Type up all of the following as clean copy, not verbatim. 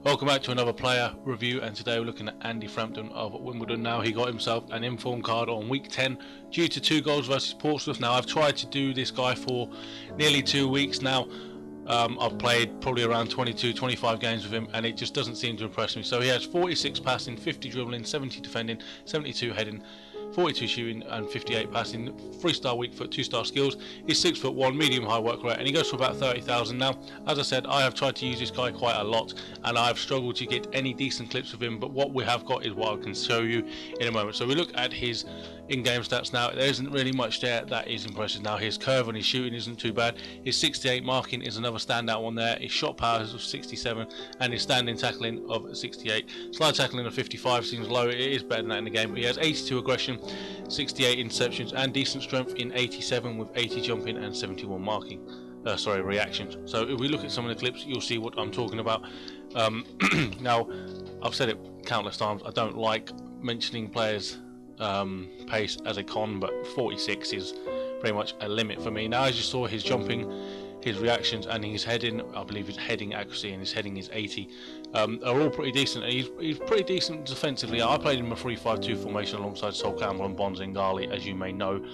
Welcome back to another player review, and today we're looking at Andy Frampton of Wimbledon. Now, he got himself an inform card on week 10 due to 2 goals versus Portsmouth. Now, I've tried to do this guy for nearly 2 weeks now. I've played probably around 22-25 games with him, and it just doesn't seem to impress me. So he has 46 passing, 50 dribbling, 70 defending, 72 heading, 42 shooting and 58 passing, 3-star weak foot, 2-star skills. He's 6'1", medium high work rate, and he goes for about 30,000. Now, as I said, I have tried to use this guy quite a lot, and I've struggled to get any decent clips of him, but what we have got is what I can show you in a moment. So we look at his in-game stats now. There isn't really much there that is impressive. Now, his curve and his shooting isn't too bad. His 68 marking is another standout one there. His shot power is of 67, and his standing tackling of 68. Slide tackling of 55 seems low. It is better than that in the game, but he has 82 aggression, 68 interceptions, and decent strength in 87 with 80 jumping and 71 marking. Reactions. So if we look at some of the clips, you'll see what I'm talking about. Now, I've said it countless times, I don't like mentioning players' pace as a con, but 46 is pretty much a limit for me. Now, as you saw, his jumping, his reactions, and his heading, I believe his heading accuracy and his heading is 80, are all pretty decent. And he's pretty decent defensively. I played him in a 3-5-2 formation alongside Sol Campbell and Bonzingali, as you may know.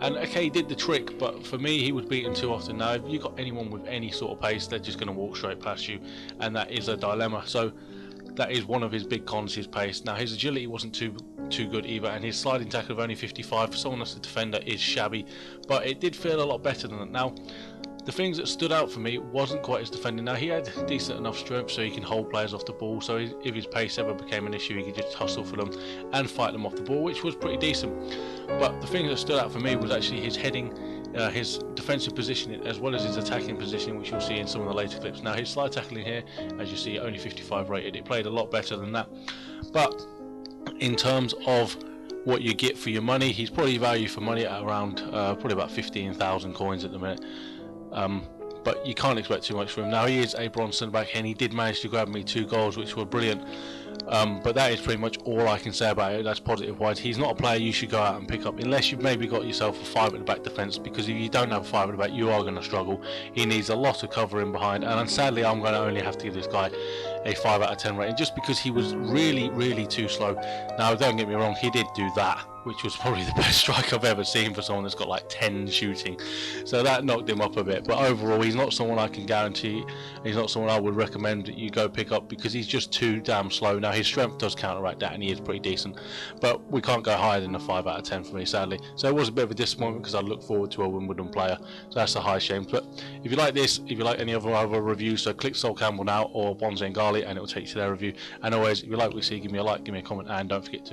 And okay, he did the trick, but for me, he was beaten too often. Now, if you've got anyone with any sort of pace, they're just going to walk straight past you, and that is a dilemma. So that is one of his big cons, his pace. Now, his agility wasn't too good either, and his sliding tackle of only 55 for someone that's a defender is shabby, but it did feel a lot better than that. Now, the things that stood out for me wasn't quite his defending. Now, he had decent enough strength so he can hold players off the ball, so if his pace ever became an issue, he could just hustle for them and fight them off the ball, which was pretty decent. But the thing that stood out for me was actually his heading, his defensive positioning, as well as his attacking positioning, which you'll see in some of the later clips. Now, his slide tackling here, as you see, only 55 rated. It played a lot better than that. But in terms of what you get for your money, he's probably value for money at around probably about 15,000 coins at the minute. But you can't expect too much from him. Now, he is a bronze centre-back, and he did manage to grab me 2 goals, which were brilliant. But that is pretty much all I can say about it. That's positive wise. He's not a player you should go out and pick up unless you've maybe got yourself a 5 at the back defence, because if you don't have a 5 at the back, you are going to struggle. He needs a lot of covering behind, and sadly I'm going to only have to give this guy a 5 out of 10 rating just because he was really too slow. Now, don't get me wrong, he did do that, which was probably the best strike I've ever seen for someone that's got like 10 shooting, so that knocked him up a bit. But overall, he's not someone I can guarantee, he's not someone I would recommend that you go pick up, because he's just too damn slow. Now, his strength does counteract that, and he is pretty decent, but we can't go higher than a 5 out of 10 for me, sadly. So it was a bit of a disappointment, because I look forward to a Wimbledon player, so that's a high shame. But if you like this, if you like any other reviews, so click Sol Campbell now or Bonzingali, and it will take you to their review. And always, if you like what you see, give me a like, give me a comment, and don't forget to